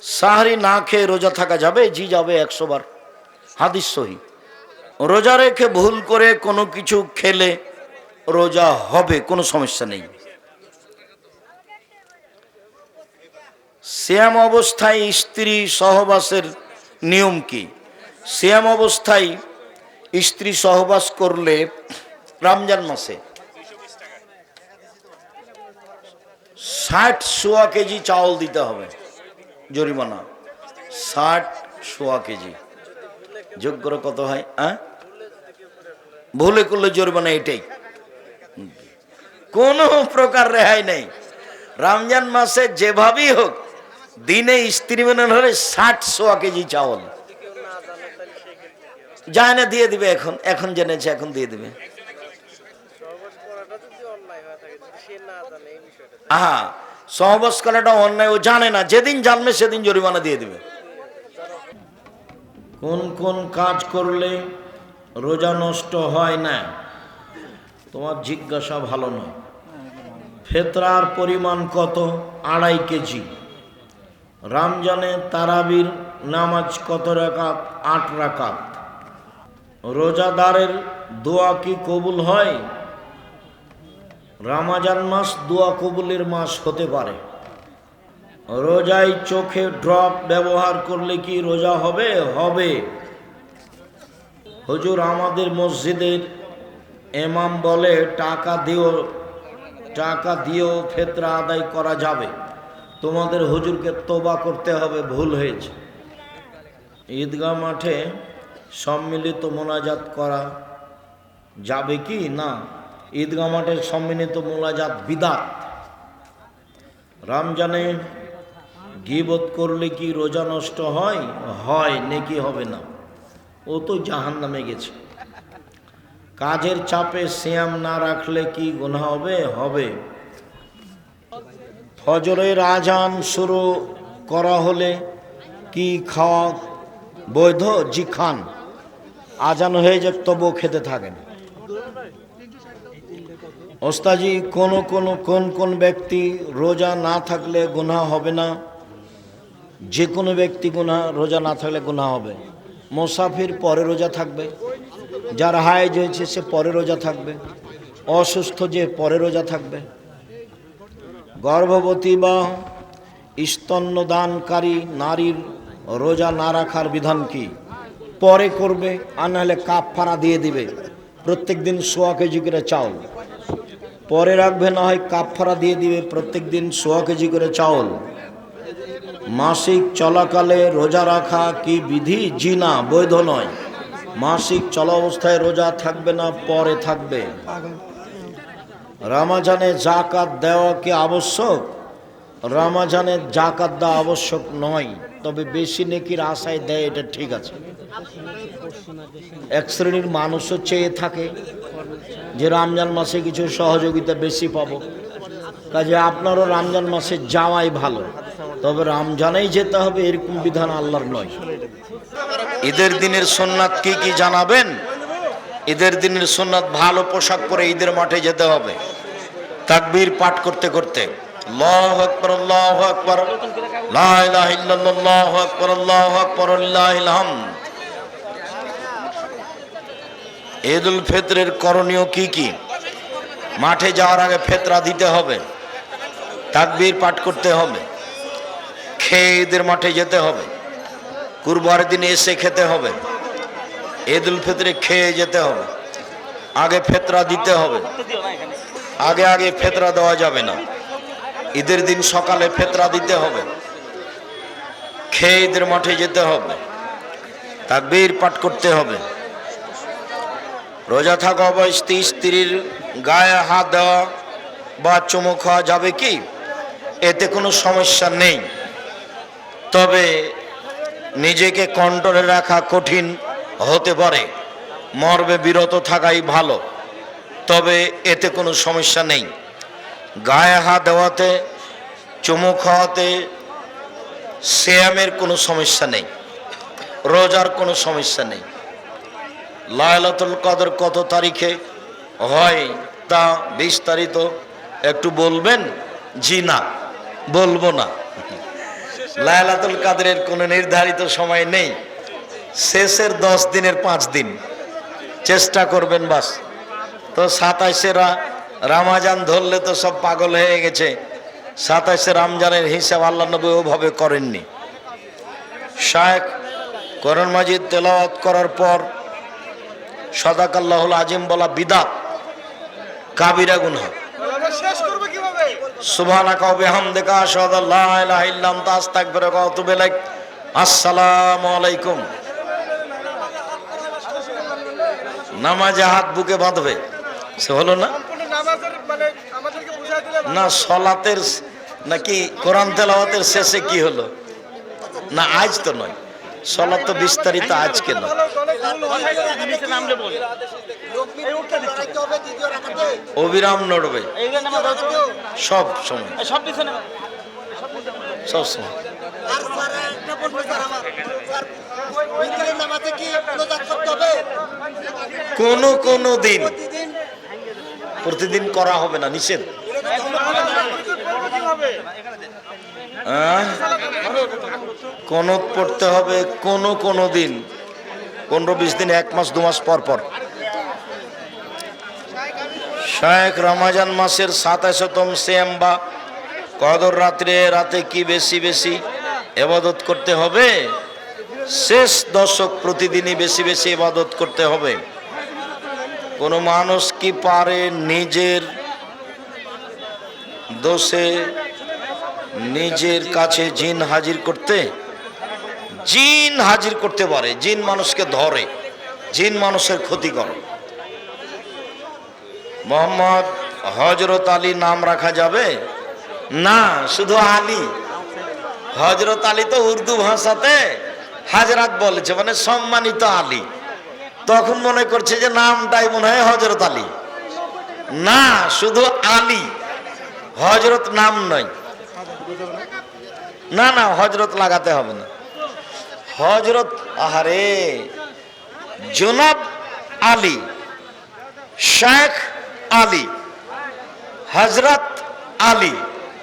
সাহরি না খেয়ে রোজা থাকা যাবে? জি যাবে, 100 বার, হাদিস সহি। রোজা রেখে ভুল করে কোনো কিছু খেলে রোজা হবে, কোনো সমস্যা নেই। সিয়াম অবস্থায় স্ত্রী সহবাসের নিয়ম কি? সিয়াম অবস্থায় স্ত্রী সহবাস করলে রমজান মাসে 60 কেজি চাউল দিতে হবে জরিমানা। 60 কেজি। যোগ্যরা কত হয়? ভুলে করলে জরিমানা এটাই, কোনো প্রকার রেহাই নেই। রমজান মাসে যেভাবেই হোক দিনে স্ত্রী মিলন হলে 60 কেজি চাউল যায় না, দিয়ে দিবে। এখন জেনেছে, এখন দিয়ে দিবে। সহবাস করাটা অন্যায়, ও জানে না, যেদিন জানবে সেদিন জরিমানা দিয়ে দিবে। কোন কোন কাজ করলে রোজা নষ্ট হয় না? তোমার জিজ্ঞাসা ভালো নয়। ফেতরার পরিমাণ কত? 2.5 কেজি। রমজানে তারাবির নামাজ কত রাকাত? 8 রাকাত। রোজাদারের দোয়া কি কবুল হয়? রমজান মাস দোয়া কবুলের মাস হতে পারে। রোজায় চোখে ড্রপ ব্যবহার করলে কি রোজা হবে? হবে। হুজুর, আমাদের মসজিদের ইমাম বলে টাকা দিয়েও ফিতরা আদায় করা যাবে। তোমাদের হুজুরকে তওবা করতে হবে, ভুল হয়েছে। ঈদগাহ মাঠে সম্মিলিত মোনাজাত করা যাবে কি? না, ঈদগাহ মাঠে সম্মিলিত মোনাজাত বিদআত। রমজানে গীবত করলে কি রোজা নষ্ট হয়? হয়, নেকি হবে না, ও তো জাহান্নামে গেছে। কাজের চাপে সিয়াম না রাখলে কি গুনাহ হবে? হবে। ফজরের আজান শুরু করা হলে কি খাওয়া বৈধ? জি খান। আজান হয়ে যাক তবুও খেতে থাকেন। ওস্তাজি, কোন কোন ব্যক্তি রোজা না থাকলে গুনাহ হবে না? যে কোনো ব্যক্তি রোজা না থাকলে গুনাহ হবে। মুসাফির পরে রোজা থাকবে, যার হায়েজ হয়েছে সে পরে রোজা থাকবে, অসুস্থ যে পরে রোজা থাকবে। গর্ভবতী বা স্তন্যদানকারী নারীর রোজা না রাখার বিধান কি? পরে করবে, আর নাহলে কাফারা দিয়ে দিবে। প্রত্যেক দিন 100 কেজি করে চাউল পরে রাখবে, না হয় কাফারা দিয়ে দিবে প্রত্যেক দিন 100 কেজি করে চাউল। মাসিক চলাকালে রোজা রাখা কি বিধি? জি না, বৈধ নয়। মাসিক চলা অবস্থায় রোজা থাকবে না, পরে থাকবে। রমজানে যাকাত দেওয়া কি আবশ্যক? রমজানে যাকাত দেওয়া আবশ্যক নয়, তবে বেশি নেকির আশায় দেয়, এটা ঠিক আছে। এক শ্রেণীর মানুষও চেয়ে থাকে যে রমজান মাসে কিছু সহযোগিতা বেশি পাবো, কাজে আপনারও রমজান মাসে যাওয়াই ভালো, তবে রমজানেই যেতে হবে এরকম বিধান আল্লাহর নয়। ঈদের দিনের সুন্নাত কি কি জানাবেন? ঈদের দিনের সুন্নাত ভালো পোশাক পরে ঈদের মাঠে যেতে হবে, তাকবীর পাঠ করতে করতে। আল্লাহু আকবার, আল্লাহু আকবার, লা ইলাহা ইল্লাল্লাহ, আল্লাহু আকবার, আল্লাহু আকবার, লিল্লাহিল হামদ। ঈদুল ফিতরের করণীয় কি কি? মাঠে যাওয়ার আগে ফিতরা দিতে হবে, তাকবীর পাঠ করতে হবে, খেয়ে ঈদের মাঠে যেতে হবে, কুরবানির দিনে এসে খেতে হবে, ঈদুল ফিতরে খেয়ে যেতে হবে, আগে ফিতরা দিতে হবে। আগে ফিতরা দেওয়া যাবে না। ঈদের দিন সকালে ফিতরা দিতে হবে, খেয়ে ঈদের মাঠে যেতে হবে, তাকবীর পাঠ করতে হবে। রোজা থাকা অবস্থায় স্ত্রীর গায়ে হাত দেওয়া বা চুমু খাওয়া যাবে কি? এতে কোনো সমস্যা নেই, তবে নিজেকে কন্ট্রোলে রাখা কঠিন হতে পারে, মর্মে বিরত থাকাই ভালো, তবে এতে কোনো সমস্যা নেই। গায়ে হাত দেওয়াতে, চুমু খাওয়াতে সিয়ামের কোনো সমস্যা নেই, রোজার কোনো সমস্যা নেই। লাইলাতুল কদর কত তারিখে হয় তা বিস্তারিত একটু বলবেন? জি না, বলবো না। লাইলাতুল কাদরের কোনো নির্ধারিত সময় নেই, শেষের 10 দিনের 5 দিন চেষ্টা করবেন বাস। তো 27শে রমজান ধরলে তো সব পাগল হয়ে গেছে। 27শে রমজানের হিসাব আল্লাহ নবী ওভাবে করেননি। শায়েখ কোরআন মাজিদ তেলাওয়াত করার পর সাদাকাল্লাহুল আজিম বলা বিদআত, কাবিরা গুনাহ। সুবহানাকা ওয়া বিহামদিকা আশহাদু আল্লা ইলাহা ইল্লা আনতা আস্তাগফিরুকা ওয়া আতুবু ইলাইক। আসসালামু আলাইকুম। নামাজে হাত বুকে বাঁধবে, সে হলো না? না সলাতের নাকি কোরআন তেলাওয়াতের শেষে কি হলো? না আজ তো নয়, সলাত তো বিস্তারিত আজকে নয়। অবিরাম নড়বে সব সময়, সব সময়। কোন দিন প্রতিদিন করা হবে না, নিষেধ। কনত পড়তে হবে কোন দিন, 15-20 দিন, 1 মাস 2 মাস পর পর। শায়েখ রমজান মাসের 27তম সিয়াম বা কদর রাতে কি বেশি বেশি ইবাদত করতে হবে? শেষ দশক প্রতিদিনই বেশি বেশি ইবাদত করতে হবে। কোন মানুষ কি পারে নিজের দোষে নিজের কাছে জিন হাজির করতে? জিন হাজির করতে পারে, জিন মানুষকে ধরে, জিন মানুষের ক্ষতি করে। মোহাম্মদ হযরত আলী নাম রাখা যাবে না, শুধু আলী। হযরত আলী তো উর্দু ভাষাতে হাজরাত বলেছে, মানে সম্মানিত আলী। তখন মনে করছে যে নামটাই মনে হয় হযরত আলী। না, শুধু আলী, হযরত নাম নয়। না না, হযরত লাগাতে হবে না। হযরত, আহারে, জনাব আলী, শেখ আলী, হযরত আলী,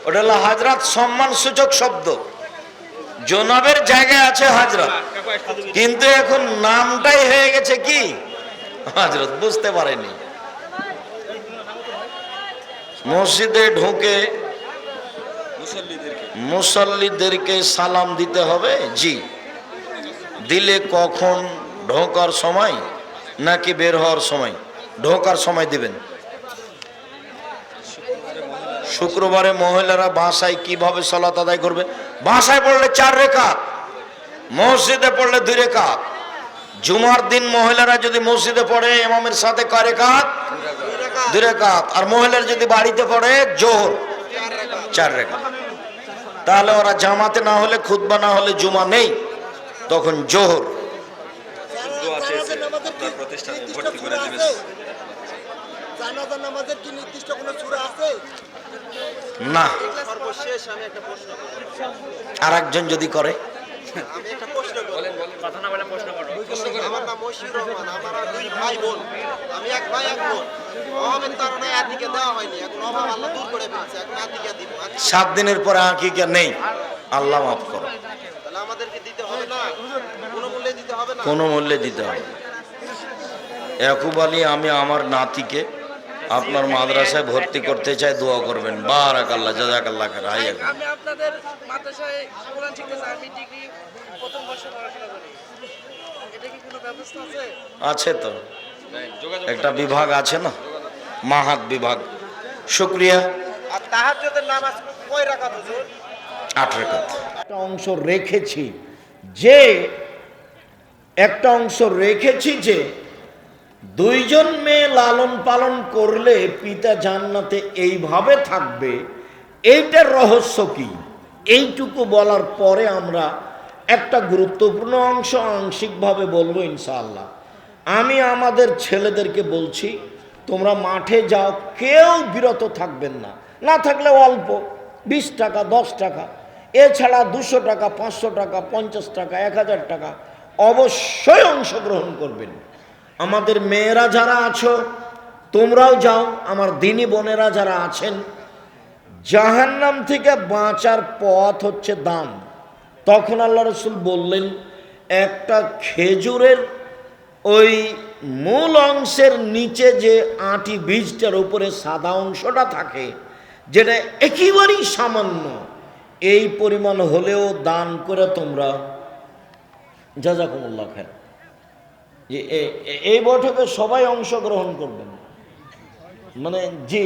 ওটা হলো হযরত সম্মান সূচক শব্দ। জনাবের জায়গায় আছে হযরত, কিন্তু এখন নামটাই হয়ে গেছে কি হযরত, বুঝতে পারেনি। মসজিদে ঢুকে মুসল্লিদেরকে সালাম দিতে হবে? জি। দিলে কখন? ঢোকার সময় নাকি বের হওয়ার সময়? ঢোকার সময় দিবেন। শুক্রবারে মহিলারা বাসায় কিভাবে সালাত আদায় করবে? বাসায় পড়লে 4 রাকাত, মসজিদে পড়লে 2 রাকাত। জুমার দিন মহিলারা যদি মসজিদে পড়ে ইমামের সাথে কয় রাকাত? 2 রাকাত। আর মহিলারা যদি বাড়িতে পড়ে জোহর 4 রাকাত। তাহলে ওরা জামাতে না হলে, খুতবা না হলে জুমা নেই, তখন জোহর। না, আর একজন যদি করে? আমার নাম মশিউর রহমান, আমার 2 ভাই বোন, আমি এক ভাই এক বোন। অভাবের কারণে আতিকে দেওয়া হয়নি, এখন অভাব আল্লাহ দূর করে ফেলছে, এখন আতিকে দিব। 7 দিনের পরে আকিকা নেই, আল্লাহ মাফ করো। তাহলে আমাদেরকে দিতে হবে না, কোনো মূল্যে দিতে হবে না, কোনো মূল্যে দিতে হবে। ইয়াকুব আলী, আমি আমার নাতিকে আপনার মাদ্রাসায় ভর্তি করতে চাই, দোয়া করবেন। বারাকাল্লাহ, জাযাকাল্লাহ খাইর। আমি আপনাদের মাদ্রাসায় কোরআন শিখতে চাই, আমি ডিগ্রি প্রথম বর্ষে পড়াশোনা করি। এটা কি কোনো ব্যবস্থা আছে? আছে তো, একটা বিভাগ আছে না, মাহাত বিভাগ। শুকরিয়া। আর তাহাজ্জুদের নামাজ কয় রাকাত হুজুর? 8 রাকাত। একটা অংশ রেখেছি যে 2 জন মেয়ে লালন পালন করলে পিতা জান্নাতে এইভাবে থাকবে। এইটার রহস্য কি? এইটুকু বলার পরে আমরা একটা গুরুত্বপূর্ণ অংশ আংশিকভাবে বলবো ইনশাআল্লাহ। আমি আমাদের ছেলেদেরকে বলছি, তোমরা মাঠে যাও, কেউ বিরত থাকবেন না। না থাকলে অল্প 20 টাকা 10 টাকা, এছাড়া 200 টাকা 500 টাকা 50 টাকা 1000 টাকা অবশ্যই অংশগ্রহণ করবেন। আমাদের মেয়েরা যারা আছো তোমরাও যাও। আমার দিনী বোনেরা যারা আছেন, জাহান্নাম থেকে বাঁচার পথ হচ্ছে দান। তখন আল্লাহ রসুল বললেন, একটা খেজুরের ওই মূল অংশের নিচে যে আটি বীজটার উপরে সাদা অংশটা থাকে, যেটা একেবারেই সামান্য, এই পরিমাণ হলেও দান করে তোমরা, জাযাকুমুল্লাহ খায়র, যে এই বৈঠকে সবাই অংশগ্রহণ করবেন। মানে জি,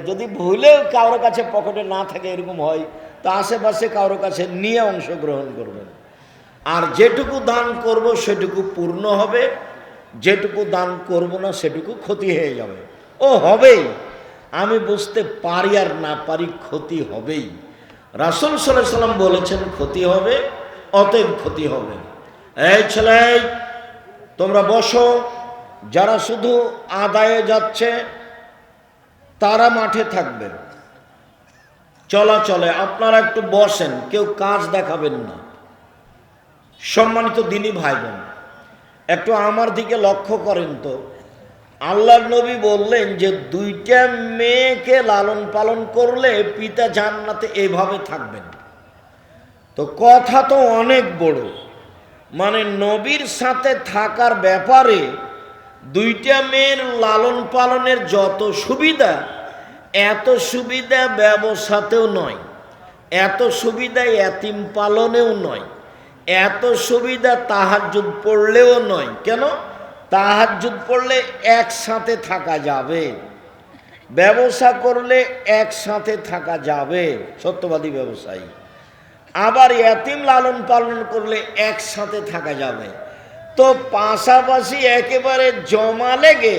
যদি ভুলে কারোর কাছে পকেটে না থাকে এরকম হয়, তা আশেপাশে কারোর কাছে নিয়ে অংশগ্রহণ করবেন। আর যেটুকু দান করব সেটুকু পূর্ণ হবে, যেটুকু দান করব না সেটুকু ক্ষতি হয়ে যাবে। ও হবেই, আমি বুঝতে পারি আর না পারি, ক্ষতি হবেই। রাসূল সাল্লাল্লাহু আলাইহি সাল্লাম বলেছেন ক্ষতি হবে, অতএব ক্ষতি হবে। এই ছেলে, তোমরা বসো, যারা শুধু আদায়ে যাচ্ছে তারা মাঠে থাকবেন, চলাচলে আপনারা একটু বসেন, কেউ কাজ দেখাবেন না। সম্মানিত দিনী ভাই বোন, একটু আমার দিকে লক্ষ্য করেন তো। আল্লাহর নবী বললেন যে দুইটা মেয়েকে লালন পালন করলে পিতা জান্নাতে এইভাবে থাকবেন। তো কথা তো অনেক বড়, মানে নবীর সাথে থাকার ব্যাপারে দুইটা মেয়ের লালন পালনের যত সুবিধা, এত সুবিধা ব্যবসাতেও নয়, এত সুবিধা এতিম পালনেও নয়, এত সুবিধা তাহাজ্জুদ পড়লেও নয়। কেন? তাহাজ্জুদ পড়লে একসাথে থাকা যাবে, ব্যবসা করলে একসাথে থাকা যাবে, সত্যবাদী ব্যবসায়ী। আবার এতিম লালন পালন করলে একসাথে থাকা যাবে। তো পাশাপাশি একেবারে জমা লেগে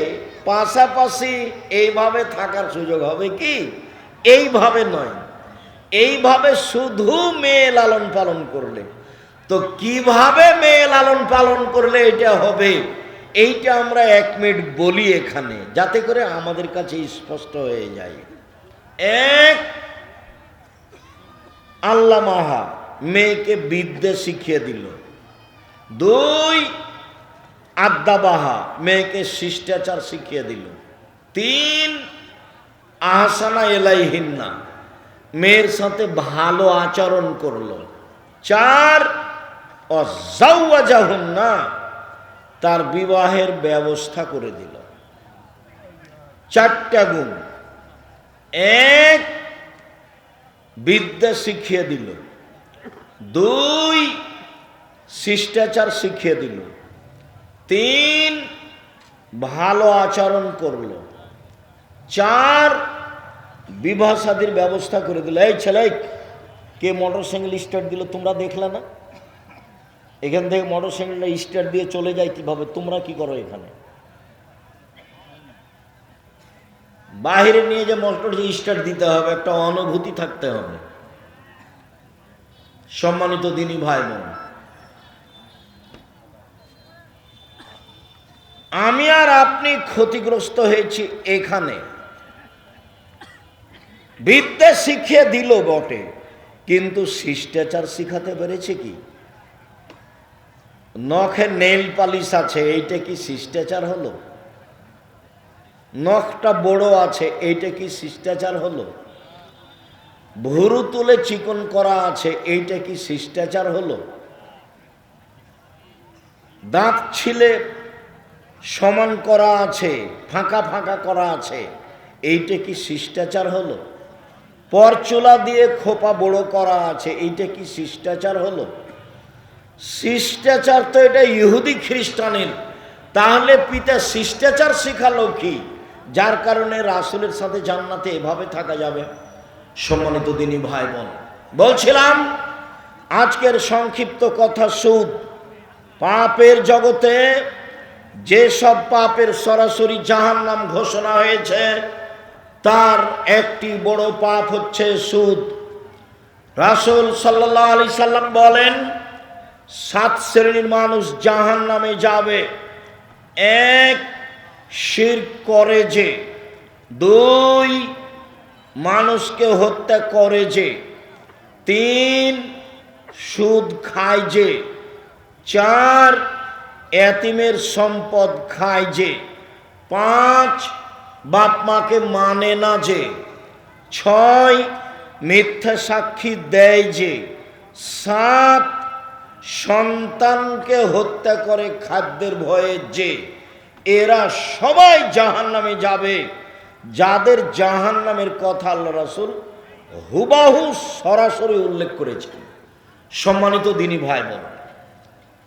পাশাপাশি এইভাবে থাকার সুযোগ হবে কি? এইভাবে নয়, এইভাবে শুধু মেয়ে লালন পালন করলে। তো কিভাবে মেয়ে লালন পালন করলে এটা হবে, এইটা আমরা 1 মিনিট বলি এখানে, যাতে করে আমাদের কাছে স্পষ্ট হয়ে যায়। 1, আল্লাহ মাহা মেয়েকে বিদ্যা শিখিয়ে দিল। 2, আদ্দাবাহা মেয়েকে শিষ্টাচার শিখিয়ে দিল। 3, আহসানা এলাইহিন্না মেয়ের সাথে ভালো আচরণ করলো। 4, অজাওয়াজাহুন্না তার বিবাহের ব্যবস্থা করে দিল। 4টা গুণ। 1, বিদ্যা শিখিয়ে দিল। 2, শিষ্টাচার শিখিয়ে দিল। 3, ভালো আচরণ করলো। 4, বিবাহ শাদীর ব্যবস্থা করে দিল। এই ছেলে, কে মোটরসাইকেল স্টার্ট দিল তোমরা দেখলে না? এখান থেকে মোটরসাইকেলটা স্টার্ট দিয়ে চলে যায় কিভাবে? তোমরা কি করো এখানে? বাহিরে নিয়ে যে মোটর স্টার্ট দিতে হবে, একটা অনুভূতি থাকতে হবে। সম্মানিত দিনী ভাই বোন, আমি আর আপনি ক্ষতিগ্রস্ত হয়েছি এখানে। বিদ্যা শিখিয়ে দিল বটে, কিন্তু শিষ্টাচার শিখাতে পেরেছে কি? নখে নেল পালিশ আছে, এইটা কি শিষ্টাচার হলো? নখটা বড় আছে, এইটা কি শিষ্টাচার হলো? ভুরু তুলে চিকন করা আছে, এইটা কি শিষ্টাচার হলো? দাঁত ছিলে সমান করা আছে, ফাঁকা ফাঁকা করা আছে, এইটা কি শিষ্টাচার হলো? পরচুলা দিয়ে খোপা বড় করা আছে, এইটা কি শিষ্টাচার হলো? শিষ্টাচার তো এটা ইহুদি খ্রিস্টানের। তাহলে পিতা শিষ্টাচার শিখালো কি, যার কারণে রাসূলের সাথে জান্নাতে এভাবে থাকা যাবে? সম্মানিত দিনী ভাই বোন, বলছিলাম আজকের সংক্ষিপ্ত কথা, সুদ। পাপের জগতে যেসব পাপের সরাসরি জাহান্নাম ঘোষণা হয়েছে, তার একটি বড় পাপ হচ্ছে সুদ। রাসূল সাল্লাল্লাহু আলাইহি সাল্লাম বলেন, 7 শ্রেণীর মানুষ জাহান্নামে যাবে। 1, শিরক করে যে। 2, মানুষকে হত্যা করে যে। 3, সুদ খায় যে। 4, এতিমের সম্পদ খায় যে। 5, বাপ মাকে মানে না যে। 6, মিথ্যা সাক্ষী দেয় যে। 7 সন্তানকে হত্যা করে খাদ্যের ভয়ে, যে এরা সবাই জাহান্নামে যাবে, যাদের জাহান্নামের কথা আল্লাহ রাসূল হুবাহু সরাসরি উল্লেখ করেছেন। সম্মানিত দিনী ভাই বোন,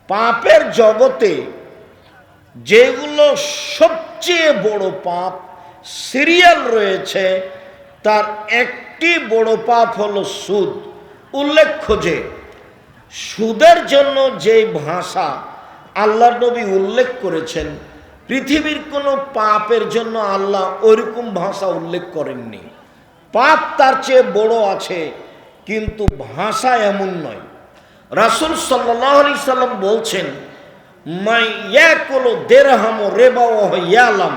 পাপের জগতে যেগুলো সবচেয়ে বড় পাপ সিরিয়াল রয়েছে, তার একটি বড় পাপ হলো সুদ। উল্লেখ্য যে সুদের জন্য যে ভাষা আল্লাহর নবী উল্লেখ করেছেন, পৃথিবীর কোনো পাপের জন্য আল্লাহ ওইরকম ভাষা উল্লেখ করেননি। পাপ তার চেয়ে বড় আছে, কিন্তু ভাষা এমন নয়। রাসূল সাল্লাল্লাহু আলাইহি সাল্লাম বলছেন, মাই ইয়াকুলু দিরহাম রিবা ওয়া ইয়ালাম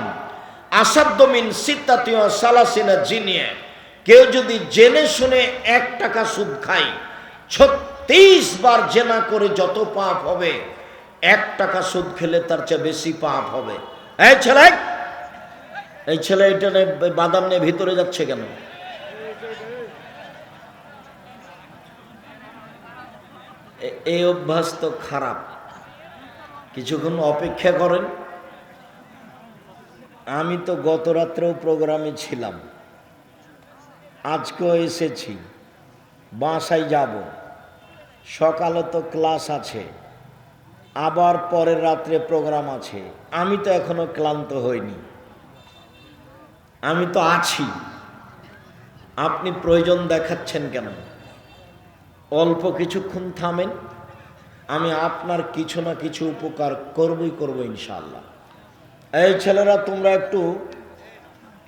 আসাদ্দু মিন সিত্তাতি ওয়া সালাসিনা জিনিয়া। কেউ যদি জেনে শুনে 1 টাকা সুদ খায়, 36 বার জেনা করে যত পাপ হবে, 1 টাকা সুদ খেলে তার চেয়ে বেশি পাপ হবে। এই ছেলে এটা বাদাম নিয়ে ভিতরে যাচ্ছে কেন? এই অভ্যাস তো খারাপ। কিছুক্ষণ অপেক্ষা করেন। আমি তো গত রাত্রেও প্রোগ্রামে ছিলাম, আজকেও এসেছি, বাসায় যাব, সকালে তো ক্লাস আছে, আবার পরের রাত্রে প্রোগ্রাম আছে। আমি তো এখনো ক্লান্ত হইনি, আমি তো আছি। আপনি প্রয়োজন দেখাচ্ছেন কেন? অল্প কিছুক্ষণ থামেন, আমি আপনার কিছু না কিছু উপকার করব ইনশাআল্লাহ। এই ছেলেরা, তোমরা একটু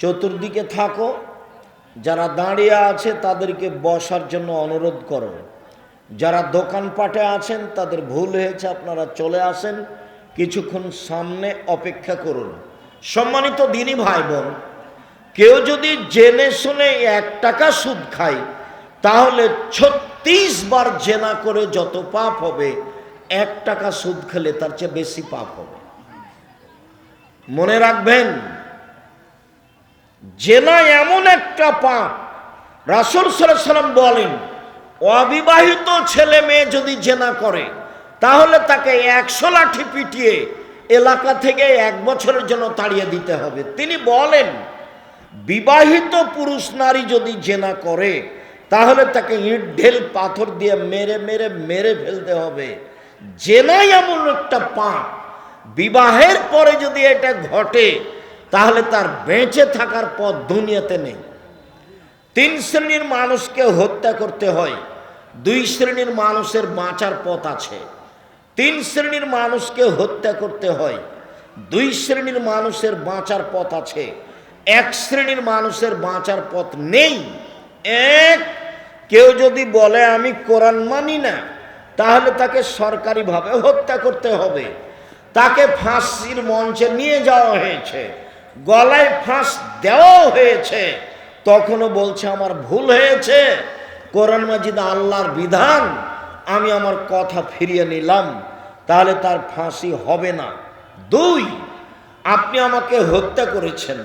চতুর্দিকে থাকো, যারা দাঁড়িয়ে আছে তাদেরকে বসার জন্য অনুরোধ করো। যারা দোকানপাটে আছেন তাদের ভুল হয়েছে, আপনারা চলে আসেন, কিছুক্ষণ সামনে অপেক্ষা করুন। সম্মানিত দিনী ভাই বোন, কেউ যদি জেনে শুনে 1 টাকা সুদ খায়, তাহলে 36 বার জেনা করে যত পাপ হবে, 1 টাকা সুদ খেলে তার চেয়ে বেশি পাপ হবে। মনে রাখবেন, জেনা এমন একটা পাপ, রাসূল সাল্লাল্লাহু আলাইহি সাল্লাম বলেন, অবিবাহিত ছেলে মেয়ে যদি জেনা করে, তাহলে তাকে 100 লাঠি পিটিয়ে এলাকা থেকে 1 বছরের জন্য তাড়িয়ে দিতে হবে। তিনি বলেন, বিবাহিত পুরুষ নারী যদি জেনা করে, তাহলে তাকে ইট ঢেল পাথর দিয়ে মেরে ফেলতে হবে। জেনাই এমন একটা পাপ, বিবাহের পরে যদি এটা ঘটে, তাহলে তার বেঁচে থাকার পথ দুনিয়াতে নেই। 3 শ্রেণীর মানুষকে হত্যা করতে হয়, 2 শ্রেণীর মানুষের বাঁচার পথ আছে। 3 শ্রেণীর মানুষকে হত্যা করতে হয়, 2 শ্রেণীর মানুষের বাঁচার পথ আছে। 1 শ্রেণীর মানুষের বাঁচার পথ নেই। কেউ যদি বলে আমি কোরআন মানি না, তাহলে তাকে সরকারিভাবে হত্যা করতে হবে। তাকে ফাঁসির মঞ্চে নিয়ে যাওয়া হয়েছে, গলায় ফাঁস দেওয়া হয়েছে, তখনও বলছে আমার ভুল হয়েছে, কোরআন মাজিদ আল্লাহর বিধান, আমি আমার কথা ফিরিয়ে নিলাম, তাহলে তার ফাঁসি হবে না। 2, আপনি আমাকে হত্যা করেছেন,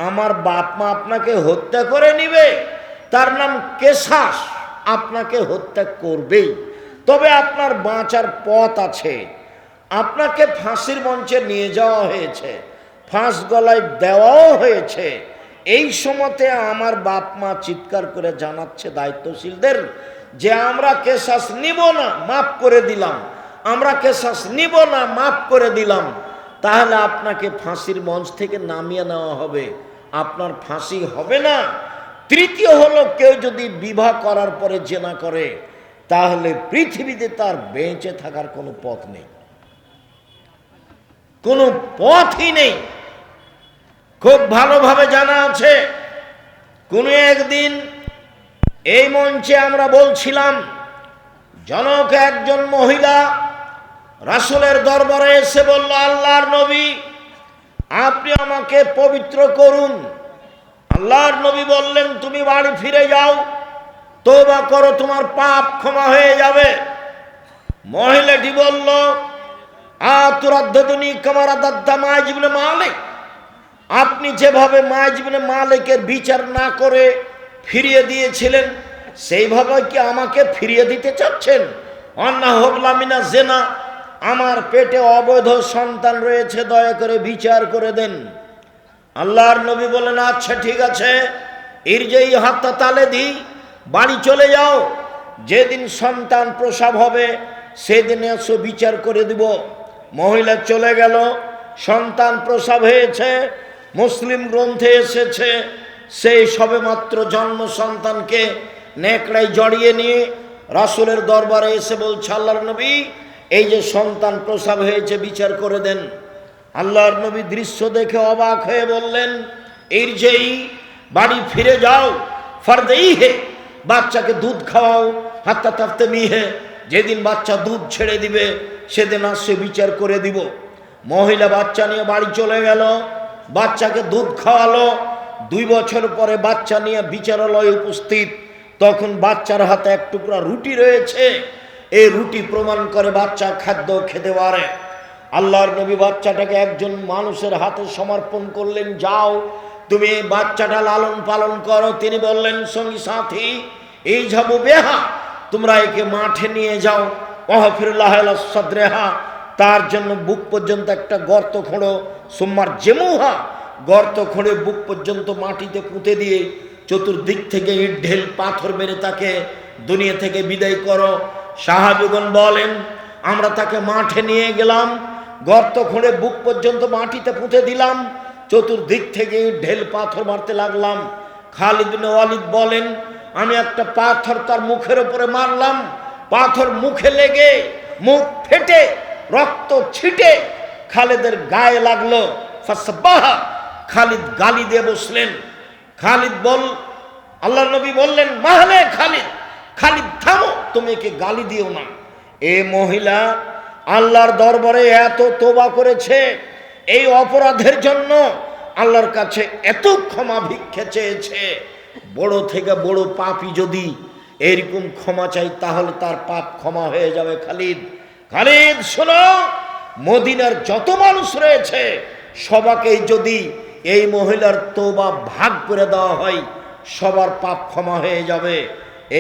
আমার বাপ মা আপনাকে হত্যা করে নিবে, তার নাম কেসাস, আপনাকে হত্যা করবেই। তবে আপনার বাঁচার পথ আছে। আপনাকে ফাঁসির মঞ্চে নিয়ে যাওয়া হয়েছে, ফাঁস গলায় দেওয়াও হয়েছে। এই সময়তে আমার বাপ মা চিৎকার করে জানাচ্ছে দায়িত্বশীলদের যে আমরা কেসাস নিব না, মাফ করে দিলাম, আমরা কেসাস নিব না, মাফ করে দিলাম। তাহলে আপনাকে ফাঁসির মঞ্চ থেকে নামিয়ে নেওয়া হবে, আপনার ফাঁসি হবে না। 3 হলো, কেউ যদি বিবাহ করার পরে জেনা করে, তাহলে পৃথিবীতে তার বেঁচে থাকার কোনো পথ নেই, কোনো পথই নেই। খুব ভালোভাবে জানা আছে, কোনো একদিন এই মঞ্চে আমরা বলছিলাম, জনক একজন মহিলা রাসূলের দরবারে এসে বলল, আল্লাহর নবী আপনি আমাকে পবিত্র করুন। আল্লাহর নবী বললেন, তুমি বাড়ি ফিরে যাও, তওবা করো, তোমার পাপ ক্ষমা হয়ে যাবে। মহিলাটি বলল, আতুরাদ্দুনি কামা রাদাদ্দা মাইজ ইবনে মালিক, আপনি যেভাবে মাইজ ইবনে মালিকের বিচার না করে ফিরিয়ে দিয়েছিলেন, সেইভাবে কি আমাকে ফিরিয়ে দিতে চাচ্ছেন? অন্না হবলামিনা জেনা, আমার পেটে অবৈধ সন্তান রয়েছে, দয়া করে বিচার করে দেন। আল্লাহর নবী বলেন, আচ্ছা ঠিক আছে, ইরজেই হাত্তা তালে দি, বাড়ি চলে যাও, যেদিন সন্তান প্রসব হবে সেদিন এসো, বিচার করে দিব। মহিলা চলে গেল, সন্তান প্রসব হয়েছে, মুসলিম গ্রন্থে এসেছে সেই সবেমাত্র জন্ম সন্তানকে নেকড়ায় জড়িয়ে নিয়ে রাসূলের দরবারে এসে বলছে, আল্লাহর নবী এই যে সন্তান প্রসব হয়েছে, বিচার করে দেন। আল্লাহর নবী দৃশ্য দেখে অবাক হয়ে বললেন, ইরজেই, বাড়ি ফিরে যাও, ফারদেই হে, বাচ্চাকে দুধ খাওয়াও, হাত্তা তাফতে মিহে, যেদিন বাচ্চা দুধ ছেড়ে দিবে সেদিন আসছে, বিচার করে দিব। মহিলা বাচ্চা নিয়ে বাড়ি চলে গেল, বাচ্চাকে দুধ খাওয়ালো। 2 বছর পরে বাচ্চা নিয়ে বিচারালয়ে উপস্থিত, তখন বাচ্চার হাতে এক টুকরা রুটি রয়েছে। এই রুটি প্রমাণ করে বাচ্চা খাদ্য খেতে পারে। আল্লাহর নবী বাচ্চাটাকে একজন মানুষের হাতে সমর্পণ করলেন, যাও তুমি এই বাচ্চাটা লালন পালন করো। তিনি বললেন, সঙ্গী সাথী, এই যাবো বেহা, তোমরা একে মাঠে নিয়ে যাও, ওয়াহফিরুল্লাহ সাদরেহা, তার জন্য বুক পর্যন্ত একটা গর্ত খোঁড়ো, সুম্মার জেমুহা, গর্ত খোঁড়ে বুক পর্যন্ত মাটিতে পুঁতে দিয়ে চতুর্দিক থেকে ইট ঢেল পাথর মেরে তাকে দুনিয়া থেকে বিদায় করো। সাহাবীগণ বলেন, আমরা তাকে মাঠে নিয়ে গেলাম, গর্ত খুঁড়ে বুক পর্যন্ত মাটিতে পুঁতে দিলাম, চতুর্দিক থেকে ইট ঢেল পাথর মারতে লাগলাম। খালিদ বিন ওয়ালিদ বলেন, আমি একটা পাথর তার মুখের উপরে মারলাম, পাথর মুখে লেগে মুখ ফেটে রক্ত ছিটে খালিদের গায়ে লাগলো। ফাসবাহা, খালিদ গালি দিয়ে বসলেন। খালিদ আল্লাহর নবী বললেন, মাহলে খালিদ, খালিদ থামো, তুমি একে গালি দিও না। এ মহিলা আল্লাহর দরবারে এত তোবা করেছে, এই অপরাধের জন্য আল্লাহর কাছে এত ক্ষমা ভিক্ষে চেয়েছে। বড় থেকে বড় পাপী যদি এরকম ক্ষমা চাই, তাহলে তার পাপ ক্ষমা হয়ে যাবে। খালিদ শোনো, মদিনার যত মানুষ রয়েছে সবাকেই যদি এই মহিলার তোবা ভাগ করে দেওয়া হয়, সবার পাপ ক্ষমা হয়ে যাবে।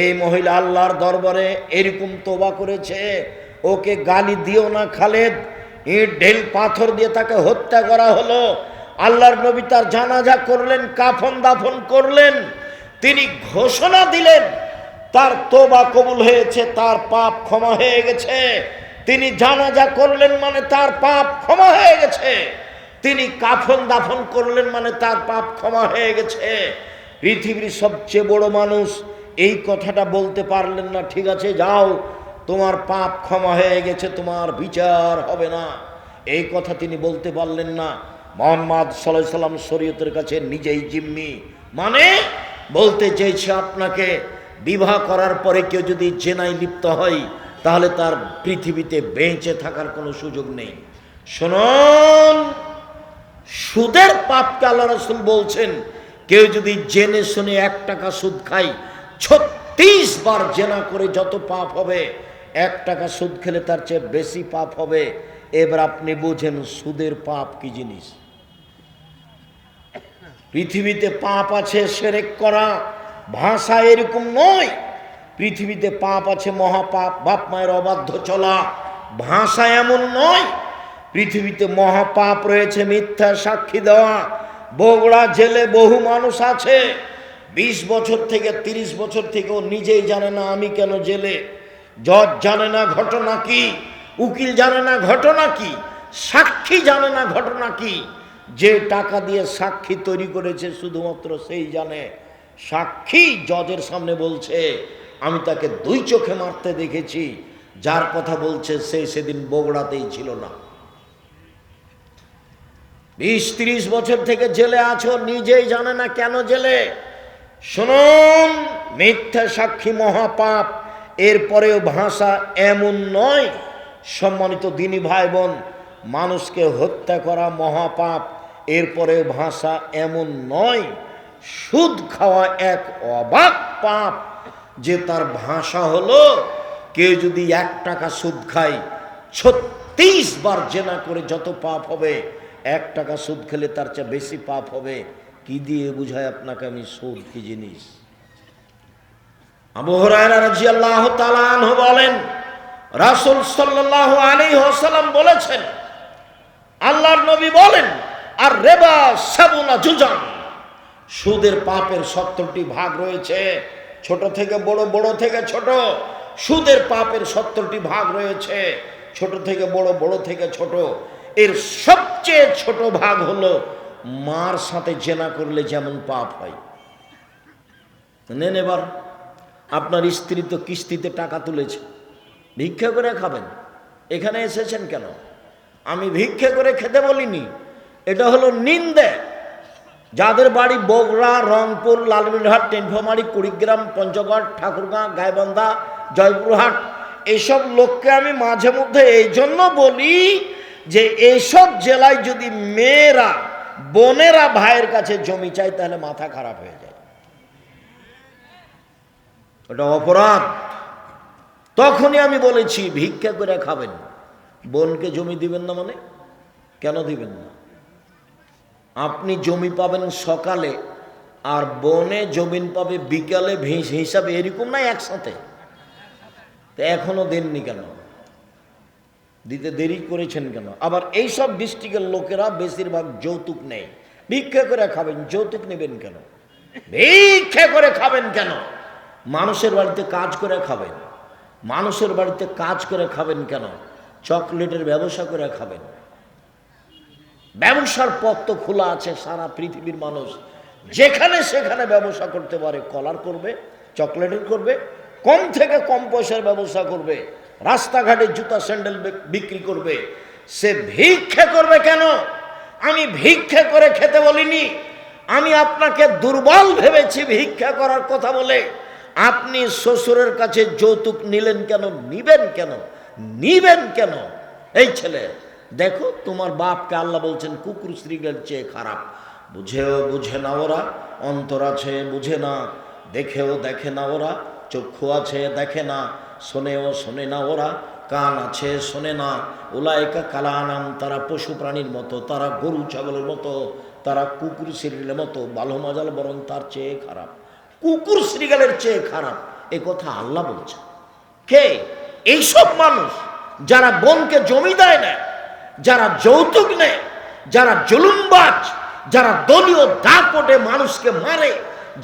এই মহিলা আল্লাহর দরবারে এরকম তোবা করেছে, ওকে গালি দিও না খালিদ। ইট ঢেল পাথর দিয়ে তাকে হত্যা করা হলো। আল্লাহর নবী তার জানাজা করলেন, কাফন দাফন করলেন। তিনি ঘোষণা দিলেন তার তোবা কবুল হয়েছে, তার পাপ ক্ষমা হয়ে গেছে। তিনি জানাজা করলেন মানে তার পাপ ক্ষমা হয়ে গেছে। তিনি কাফন দাফন করলেন মানে তার পাপ ক্ষমা হয়ে গেছে। পৃথিবীর সবচেয়ে বড় মানুষ এই কথাটা বলতে পারলেন না, ঠিক আছে যাও, তোমার পাপ ক্ষমা হয়ে গেছে, তোমার বিচার হবে না, এই কথা তিনি বলতে পারলেন না। মুহাম্মদ সাল্লাল্লাহু আলাইহি সাল্লাম শরীয়তের কাছে নিজেই জিম্মি। মানে বলতে চেয়েছে, আপনাকে বিবাহ করার পরে কেউ যদি জেনায় লিপ্ত হয়, তাহলে তার পৃথিবীতে বেঁচে থাকার কোনো সুযোগ নেই। শুনুন, সুদের পাপকে আল্লাহ রাসূল বলছেন, কেউ যদি জেনে শুনে 1 টাকা সুদ খায়, 36 বার জেনা করে যত পাপ হবে, 1 টাকা সুদ খেলে তার চেয়ে বেশি পাপ হবে। এবার আপনি বুঝেন সুদের পাপ কি জিনিস। পৃথিবীতে পাপ আছে শিরক করা, ভাষা এরকম নয়। পৃথিবীতে পাপ আছে মহাপাপ, বাপ মায়ের অবাধ্য চলা, ভাষা এমন নয়। পৃথিবীতে মহাপাপ রয়েছে মিথ্যা সাক্ষী দেওয়া। বগুড়া জেলে বহু মানুষ আছে, 20 বছর থেকে 30 বছর থেকেও নিজেই জানে না আমি কেন জেলে। জজ জানে না ঘটনা কি, উকিল জানে না ঘটনা কি, সাক্ষী জানে না ঘটনা কি। যে টাকা দিয়ে সাক্ষী তৈরি করেছে শুধুমাত্র সেই জানে। সাক্ষী জজের সামনে বলছে, আমি তাকে 2 চোখে মারতে দেখেছি, যার কথা বলছে সে সেদিন বগুড়াতেই ছিল না। 20-30 বছর থেকে জেলে আছো, নিজেই জানে না কেন জেলে। শুনুন, মিথ্যা সাক্ষী মহাপাপ। এরপরেও ভাষা এমন নয়। সম্মানিত দিনী ভাই বোন, মানুষকে হত্যা করা মহাপাপ, এরপরেও ভাষা এমন নয়। সুদ খাওয়া এক অবাক পাপ, যে তার ভাষা হলো, কেউ যদি 1 টাকা সুদ খায়, 36 বার জেনা করে যত পাপ হবে, 1 টাকা সুদ খেলে তার চেয়ে বেশি পাপ হবে। কি দিয়ে বুঝায় আপনাকে আমি সুদ কি জিনিস? আবু হুরায়রা রাদিয়াল্লাহু তাআলা আনহু বলেন, রাসূল সাল্লাল্লাহু আলাইহি ওয়াসাল্লাম বলেছেন, আল্লাহর নবী বলেন, আর রিবা সাবুনা জুজান, সুদের পাপের 70টি ভাগ রয়েছে, ছোট থেকে বড়, বড় থেকে ছোট। সুদের পাপের 70টি ভাগ রয়েছে, ছোট থেকে বড়, বড় থেকে ছোট। এর সবচেয়ে ছোট ভাগ হলো মার সাথে জেনা করলে যেমন পাপ হয়। নেন এবার, আপনার স্ত্রী তো কিস্তিতে টাকা তুলেছে, ভিক্ষা করে খাবেন। এখানে এসেছেন কেন? আমি ভিক্ষা করে খেতে বলিনি, এটা হলো নিন্দে। যাদের বাড়ি বগুড়া, রংপুর, লালমিনহাট, টেনফামারী, কুড়িগ্রাম, পঞ্চগড়, ঠাকুরগাঁ, গাইবান্ধা, জয়পুরহাট, এইসব লোককে আমি মাঝে মধ্যে এই জন্য বলি যে এইসব জেলায় যদি মেয়েরা, বোনেরা ভাইয়ের কাছে জমি চায় তাহলে মাথা খারাপ হয়ে যায়, ওটা অপরাধ। তখনই আমি বলেছি ভিক্ষা করে খাবেন, বোনকে জমি দিবেন না। মানে কেন দিবেন না? আপনি জমি পাবেন সকালে আর বনে জমিন পাবে বিকালে, হিসাবে এরকম না একসাথে? তো এখনো দেননি কেন? দিতে দেরি করেছেন কেন? আবার এইসব ডিস্ট্রিক্টের লোকেরা বেশিরভাগ যৌতুক নেই। ভিক্ষা করে খাবেন, যৌতুক নেবেন কেন? ভিক্ষা করে খাবেন কেন? মানুষের বাড়িতে কাজ করে খাবেন। মানুষের বাড়িতে কাজ করে খাবেন কেন? চকলেটের ব্যবসা করে খাবেন। ব্যবসার পথ তো খোলা আছে, সারা পৃথিবীর মানুষ যেখানে সেখানে ব্যবসা করতে পারে। কলার করবে, চকলেটের করবে, কম থেকে কম পয়সার ব্যবসা করবে, রাস্তাঘাটে জুতা স্যান্ডেল বিক্রি করবে। সে ভিক্ষা করবে কেন? আমি ভিক্ষা করে খেতে বলিনি। আমি আপনাকে দুর্বল ভেবেছি ভিক্ষা করার কথা বলে। আপনি শ্বশুরের কাছে যৌতুক নিলেন কেন? নিবেন কেন? নিবেন কেন? এই ছেলে দেখো, তোমার বাপকে আল্লাহ বলছেন কুকুর শ্রীগের চেয়ে খারাপ। বুঝেও বুঝে না ওরা, অন্তর আছে বুঝে না, দেখেও দেখে না ওরা, চক্ষু আছে দেখে না, শোনেও শোনে না ওরা, কান আছে শোনে না। উলাইকা কালানাম, তারা পশু প্রাণীর মতো, তারা গরু ছাগলের মতো, তারা কুকুর শ্রীগেলের মতো। ভালো মজাল বরং তার চেয়ে খারাপ, কুকুর শ্রীগেলের চেয়ে খারাপ। এ কথা আল্লাহ বলছে। কে? এইসব মানুষ যারা বোনকে জমি দেয় না, যারা যৌতুক নেয়, যারা জুলুমবাজ, যারা দলীয় দাপটে মানুষকে মারে,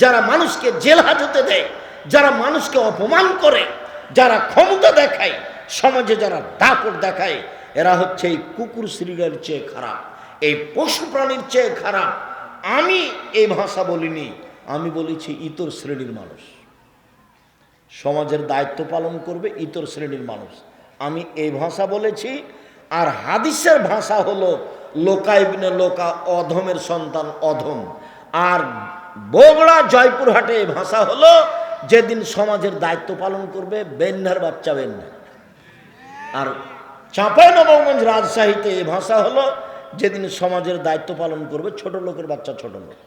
যারা মানুষকে জেল হাজতে দেয়, যারা মানুষকে অপমান করে, যারা ক্ষমতা দেখায়, সমাজে যারা দাপট দেখায়, এরা হচ্ছে এই কুকুর শ্রীগের চেয়ে খারাপ, এই পশু প্রাণীর চেয়ে খারাপ। আমি এই ভাষা বলিনি, আমি বলেছি ইতর শ্রেণীর মানুষ সমাজের দায়িত্ব পালন করবে, ইতর শ্রেণীর মানুষ। আমি এই ভাষা বলেছি। আর হাদিসের ভাষা হলো লোকা ইবনে লোকা, অধমের সন্তান অধম। আর বগুড়া, জয়পুরহাটে এই ভাষা হলো যেদিন সমাজের দায়িত্ব পালন করবে বেন্যার বাচ্চা বেন্যা। আর চাঁপাইনবাবগঞ্জ, রাজশাহীতে এই ভাষা হলো যেদিন সমাজের দায়িত্ব পালন করবে ছোট লোকের বাচ্চা ছোট লোক।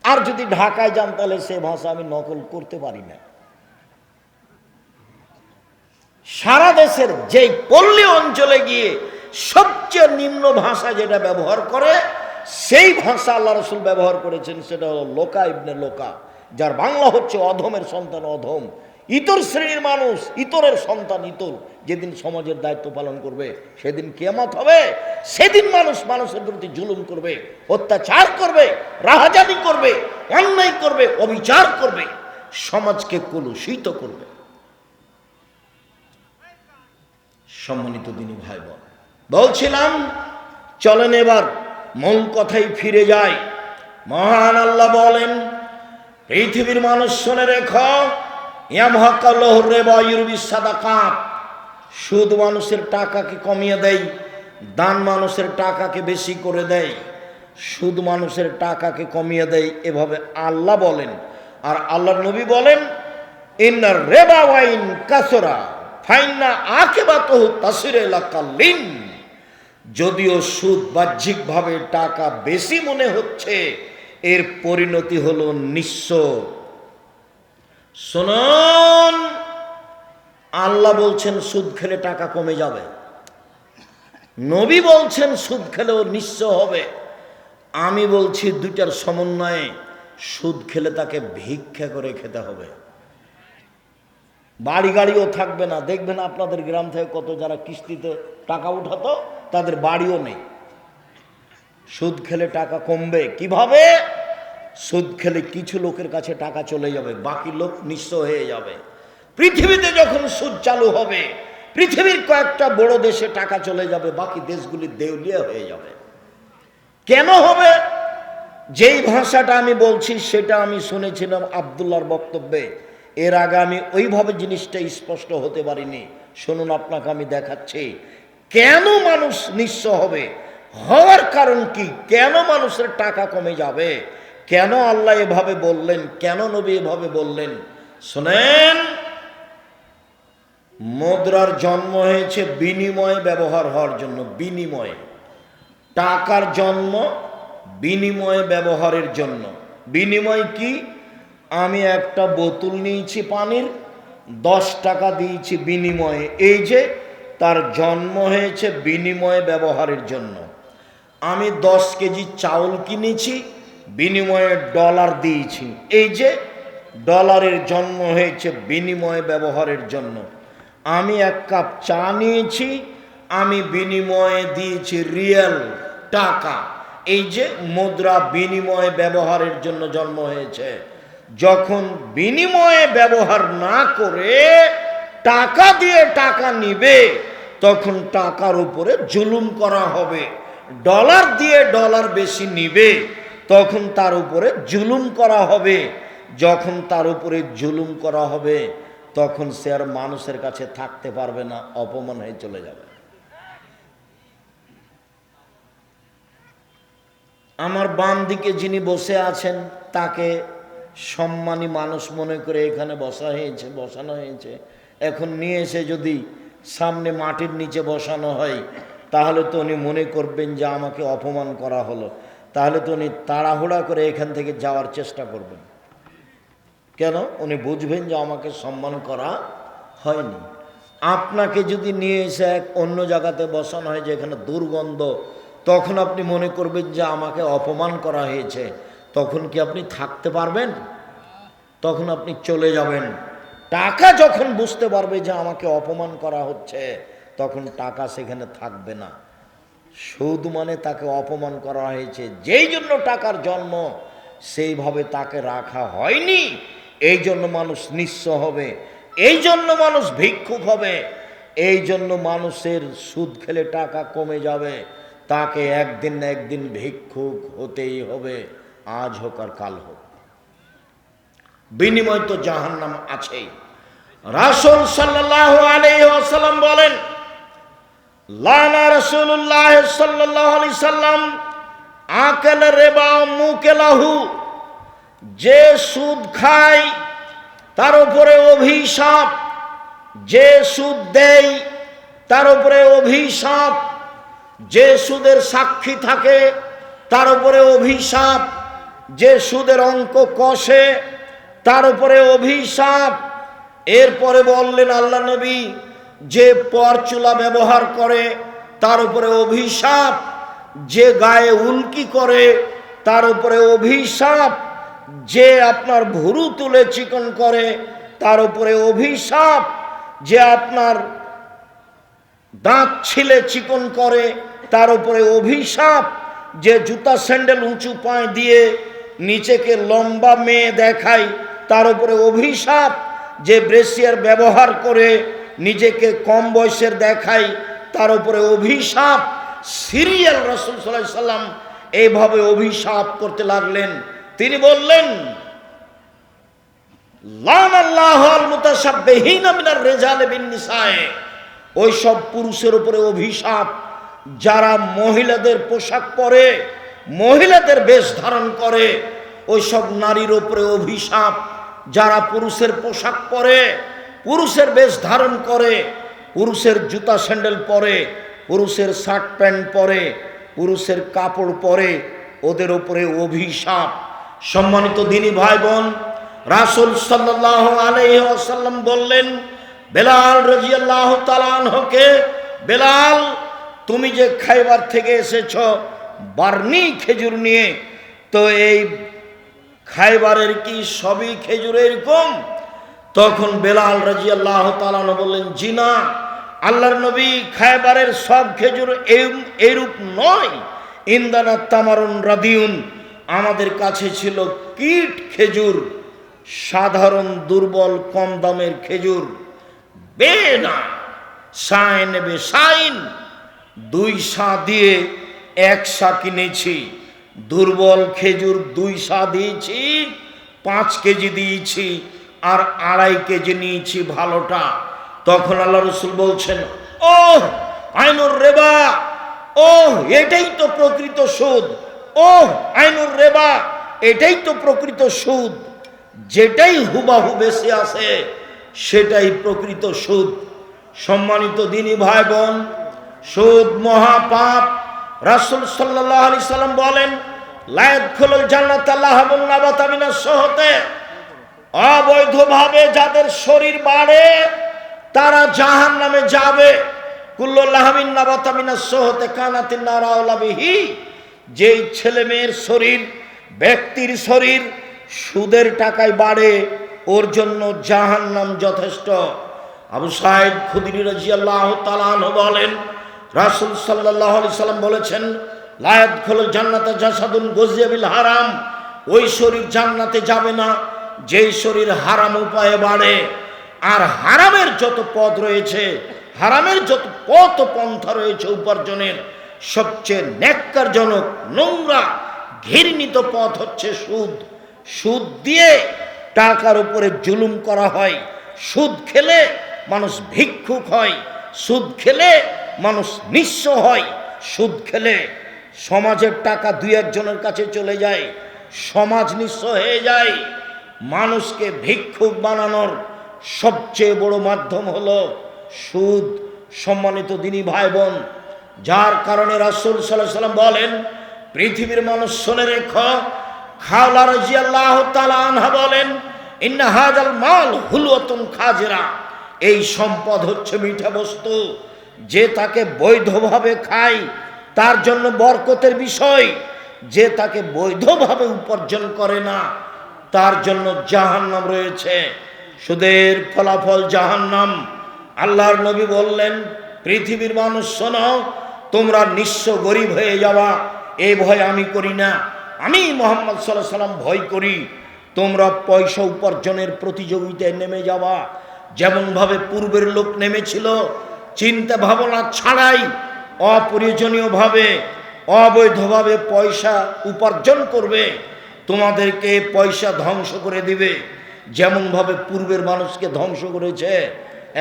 আর যদি ঢাকায় যান তাহলে সে ভাষা আমি নকল করতে পারি না। সারা দেশের যেই পল্লী অঞ্চলে গিয়ে সবচেয়ে নিম্ন ভাষা যেটা ব্যবহার করে, সেই ভাষা আল্লাহ রসুল ব্যবহার করেছেন, সেটা হলো লোকা ইবনে লোকা, যার বাংলা হচ্ছে অধমের সন্তান অধম, ইতর শ্রেণীর মানুষ, ইতরের সন্তান ইতর। যেদিন সমাজের দায়িত্ব পালন করবে সেদিন কিয়ামত হবে। সেদিন মানুষ মানুষের প্রতি জুলুম করবে, অত্যাচার করবে, রাহাজানি করবে, অন্যায় করবে, অবিচার করবে, সমাজকে কলুষিত করবে। সম্মানিত দিনী ভাই বোন, বলছিলাম চলেন এবার মূল কথাই ফিরে যায়। মহান আল্লাহ বলেন, পৃথিবীর মানুষ শুনে রেখো, ইয়ামহাকাল্লাহুর রিবা ইউরবিস সাদাকাত, সুদ মানুষের টাকাকে কমিয়ে দেয়, দান মানুষের টাকাকে বেশি করে দেয়। সুদ মানুষের টাকাকে কমিয়ে দেয়, এভাবে আল্লাহ বলেন। আর আল্লাহর নবী বলেন, ইন্নার রিবা ওয়াইন কাসরা ফাইন্না আকিবাতুহু তাসিরু লাকাল্লিন, যদিও সুদ বাহ্যিকভাবে টাকা বেশি মনে হচ্ছে, এর পরিণতি হলো নিঃস্ব। শুনুন, আল্লাহ বলছেন সুদ খেলে টাকা কমে যাবে, নবী বলছেন সুদ খেলেও নিঃস্ব হবে। আমি বলছি দুইটার সমন্বয়ে সুদ খেলে তাকে ভিক্ষা করে খেতে হবে। বাড়ি গাড়িও থাকবে না। দেখবেন আপনাদের গ্রাম থেকে কত যারা কিস্তিতে টাকা উঠাতো তাদের বাড়িও নেই। সুদ খেলে টাকা কমবে কিভাবে? সুদ খেলে কিছু লোকের কাছে টাকা চলে যাবে, বাকি লোক নিঃস্ব হয়ে যাবে। পৃথিবীতে যখন সুদ চালু হবে, পৃথিবীর কয়েকটা বড় দেশে টাকা চলে যাবে, বাকি দেশগুলি দেউলিয়া হয়ে যাবে। কেন হবে? যেই ভাষাটা আমি বলছি সেটা আমি শুনেছিলাম আব্দুল্লাহর বক্তব্যে। এর আগে আমি ওইভাবে জিনিসটা স্পষ্ট হতে পারিনি। শুনুন, আপনাকে আমি দেখাচ্ছি কেন মানুষ নিঃস্ব হবে, হওয়ার কারণ কি, কেন মানুষের টাকা কমে যাবে, কেন আল্লাহ এভাবে বললেন, কেন নবী এভাবে বললেন। শোনেন, মুদ্রার জন্ম হয়েছে বিনিময়ে ব্যবহার হওয়ার জন্য। বিনিময়ে টাকার জন্ম বিনিময়ে ব্যবহারের জন্য। বিনিময় কি? আমি একটা বোতল নিয়েছি পানির, 10 টাকা দিয়েছি বিনিময়ে। এই যে তার জন্ম হয়েছে বিনিময়ে ব্যবহারের জন্য। আমি 10 কেজি চাউল কিনেছি, বিনিময়ে ডলার দিয়েছি। এই যে ডলারের জন্ম হয়েছে বিনিময়ে ব্যবহারের জন্য। আমি 1 কাপ চা নিয়েছি, আমি বিনিময়ে দিয়েছি রিয়াল টাকা। এই যে মুদ্রা বিনিময়ে ব্যবহারের জন্য জন্ম হয়েছে। যখন বিনিময়ে ব্যবহার না করে টাকা দিয়ে টাকা নিবে, তখন টাকার উপরে জুলুম করা হবে। ডলার দিয়ে ডলার বেশি নিবে, তখন তার উপরে জুলুম করা হবে। যখন তার উপরে জুলুম করা হবে, তখন সে আর মানুষের কাছে থাকতে পারবে না, অপমান হয়ে চলে যাবে। আমার বাম দিকে যিনি বসে আছেন, তাকে সম্মানী মানুষ মনে করে এখানে বসানো হয়েছে। এখন নিয়ে এসে যদি সামনে মাটির নিচে বসানো হয়, তাহলে তো উনি মনে করবেন যে আমাকে অপমান করা হলো। তাহলে তো উনি তাড়াহুড়া করে এখান থেকে যাওয়ার চেষ্টা করবেন। কেন? উনি বুঝবেন যে আমাকে সম্মান করা হয়নি। আপনাকে যদি নিয়ে এসে অন্য জায়গাতে বসানো হয় যেখানে দুর্গন্ধ, তখন আপনি মনে করবেন যে আমাকে অপমান করা হয়েছে। তখন কি আপনি থাকতে পারবেন? তখন আপনি চলে যাবেন। টাকা যখন বুঝতে পারবে যে আমাকে অপমান করা হচ্ছে, তখন টাকা সেখানে থাকবে না। সুদ মানে তাকে অপমান করা হয়েছে, যেই জন্য টাকার জন্ম, সেইভাবে তাকে রাখা হয়নি। এই জন্য মানুষ নিঃস্ব হবে, এই জন্য মানুষ ভিক্ষুক হবে, এই জন্য মানুষের সুদ খেলে টাকা কমে যাবে। তাকে একদিন না একদিন ভিক্ষুক হতেই হবে, আজ হোক আর কাল হোক। বিনিময় তো জাহান্নাম আছেই। রাসূল সাল্লাল্লাহু আলাইহি ওয়াসাল্লাম বলেন, লানা রাসূলুল্লাহ সাল্লাল্লাহু আলাইহি সাল্লাম আকাল রিবা মুকালাহু। যে সুদ খায় তার উপরে অভিশাপ, যে সুদ দেয় তার উপরে অভিশাপ, যে সুদের সাক্ষী থাকে তার উপরে অভিশাপ, যে সুদের অঙ্ক কষে তার উপরে অভিশাপ। এরপরে বললেন আল্লাহ নবী, যে পরচুলা ব্যবহার করে তার উপরে অভিশাপ, যে গায়ে উল্কি করে তার উপরে অভিশাপ, যে আপনার ভুরু তুলে চিকন করে তার উপরে অভিশাপ, যে আপনার দাঁত ছিলে চিকন করে তার উপরে অভিশাপ, যে জুতা স্যান্ডেল উঁচু পায়ে দিয়ে নিচেকে লম্বা মেয়ে দেখায় তার উপরে অভিশাপ, যে ব্রেসিয়ার ব্যবহার করে নিজেকে কম বয়সের দেখায় তার উপরে অভিশাপ। সিরিয়াল রাসূল সাল্লাল্লাহু আলাইহি সাল্লাম এইভাবে অভিশাপ করতে লাগলেন। তিনি বললেন, লানাল্লাহু আল মুতাশাব্বিহিনা মিনার রিজালি বিন নিসায়ে। ওই সব পুরুষের উপরে অভিশাপ যারা মহিলাদের পোশাক পরে, মহিলাদের বেশ ধারণ করে। ওই সব নারীর উপরে অভিশাপ যারা পুরুষের পোশাক পরে, পুরুষের বেশ ধারণ করে, পুরুষের জুতা স্যান্ডেল পরে, পুরুষের শার্ট প্যান্ট পরে, পুরুষের কাপড় পরে, ওদের উপরে অভিশাপ। সম্মানিত দিনী ভাই বোন, রাসূল সাল্লাল্লাহু আলাইহি ওয়াসাল্লাম বললেন বেলাল রাদিয়াল্লাহু তাআলা আনহুকে, বেলাল তুমি যে খাইবার থেকে এসেছ বার্নি খেজুর নিয়ে, তো এই খাইবারের কি সবই খেজুর এরকম? তখন বেলাল রাদিয়াল্লাহু তাআলা আনহু বললেন, জি না, আল্লাহর নবী, খায়বারের সব খেজুর এরূপ নয়। ইন্দানা তামারুন রাদিউন, আমাদের কাছে ছিল কীট খেজুর, সাধারণ দুর্বল কম দামের খেজুর। বে না সায় নেবে সাইন, 2 সা দিয়ে 1 সা কিনেছি। দুর্বল খেজুর 2 সা দিয়েছি, 5 কেজি দিয়েছি, আর 2.5 কেজি নিয়েছি ভালোটা। তখন আল্লাহ রসুল বলছেন, ও আইনুর রেবা, ও এটাই তো প্রকৃত সুদ, ও আইনুর রেবা, এটাই তো প্রকৃত সুদ। যেটাই হুবাহু বেশি আছে সেটাই প্রকৃত সুদ। সম্মানিত দিনী ভাই বোন, সুদ মহাপাপ। রাসূল সাল্লাল্লাহু আলাইহি সাল্লাম বলেন, লা ইয়াদখুলুল জান্নাতা লাহবুন নাবাতা মিনাস সুহতে, অবৈধভাবে যাদের শরীর বাড়ে তারা জাহান্নামে যাবে। কুল্লু লাহমিন নাবাতা মিনাস সুহতে কানাতিন নার আওলা বিহি, যেই ছেলে মেয়ের শরীর, ব্যক্তির শরীর সুদের টাকায় বাড়ে, ওর জন্য জাহান্নাম যথেষ্ট। আবু সাঈদ খুদরি রাদিয়াল্লাহু তাআলা আনহু বলেন, রাসূল সাল্লাল্লাহু আলাইহি সাল্লাম বলেছেন, লা ইয়াদখুলুল জান্নাতা জাসাদুন গুযিয়া বিল হারাম, ওই শরীর জান্নাতে যাবে না যেই শরীর হারাম উপায়ে বাড়ে। আর হারামের যত পথ রয়েছে, হারামের যত পথ পন্থা রয়েছে উপার্জনের, সবচেয়ে ন্যাক্কারজনক, নোংরা, ঘৃণিত পথ হচ্ছে সুদ। সুদ দিয়ে টাকার উপরে জুলুম করা হয়। সুদ খেলে মানুষ ভিক্ষুক হয়, সুদ খেলে মানুষ নিঃস্ব হয়, সুদ খেলে সমাজের টাকা 2-1 জনের কাছে চলে যায়, সমাজ নিঃস্ব হয়ে যায়। মানুষকে ভিক্ষুক বানানোর সবচেয়ে বড় মাধ্যম হলো সুদ। সম্মানিত দিনী ভাই বোন, যার কারণে রাসূল সাল্লাল্লাহু আলাইহি সাল্লাম বলেন, পৃথিবীর মানুষ শুনে রেখো, খাওলা রাদিয়াল্লাহু তাআলা আনহা বলেন, ইন্না হাযাল মাল হুলওয়াতুন খাজিরা, এই সম্পদ হচ্ছে মিঠা বস্তু, যে তাকে বৈধভাবে খায় তার জন্য বরকতের বিষয়, যে তাকে বৈধভাবে উপার্জন করে না তার জন্য জাহান্নাম রয়েছে। সুদের ফলাফল জাহান্নাম। আল্লাহর নবী বললেন, পৃথিবীর মানুষ শোনো, তোমরা নিঃস্ব গরিব হয়ে যাওয়া এই ভয় আমি করি না, আমি মুহাম্মদ সাল্লাল্লাহু আলাইহি সাল্লাম ভয় করি। তোমরা পয়সা উপার্জনের প্রতিযোগিতায় নেমে যাওয়া, যেমনভাবে পূর্বের লোক নেমেছিল, চিন্তা ভাবনা ছাড়াই অপ্রয়োজনীয়ভাবে অবৈধভাবে পয়সা উপার্জন করবে, তোমাদেরকে পয়সা ধ্বংস করে দিবে, যেমনভাবে পূর্বের মানুষকে ধ্বংস করেছে।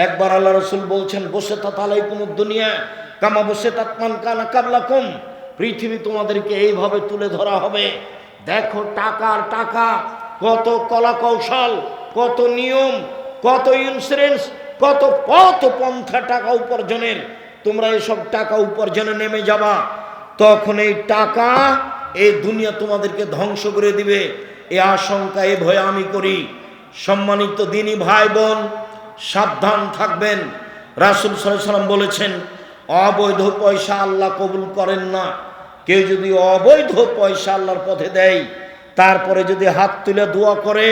একবার আল্লাহ রসুল বলছেন, বসে তাত আলাইকুমুদ দুনিয়া কামা বসে তাত মান কানা কাবলাকুম, পৃথিবী তোমাদেরকে এইভাবে তুলে ধরা হবে। দেখো টাকার টাকা, কত কলা কৌশল, কত নিয়ম, কত ইন্স্যুরেন্স, কত পথ পন্থা টাকা উপার্জনের। তোমরা এসব টাকা উপার্জনে নেমে যাবা, তখন এই টাকা এই দুনিয়া তোমাদেরকে ধ্বংস করে দিবে, এই আশঙ্কা, এই ভয় আমি করি। সম্মানিত দিনী ভাই বোন, সাবধান থাকবেন। রাসূল সাল্লাল্লাহু আলাইহি সাল্লাম বলেছেন, অবৈধ পয়সা আল্লাহ কবুল করেন না। কেউ যদি অবৈধ পয়সা আল্লাহর পথে দেয়, তারপরে যদি হাত তুলে দোয়া করে,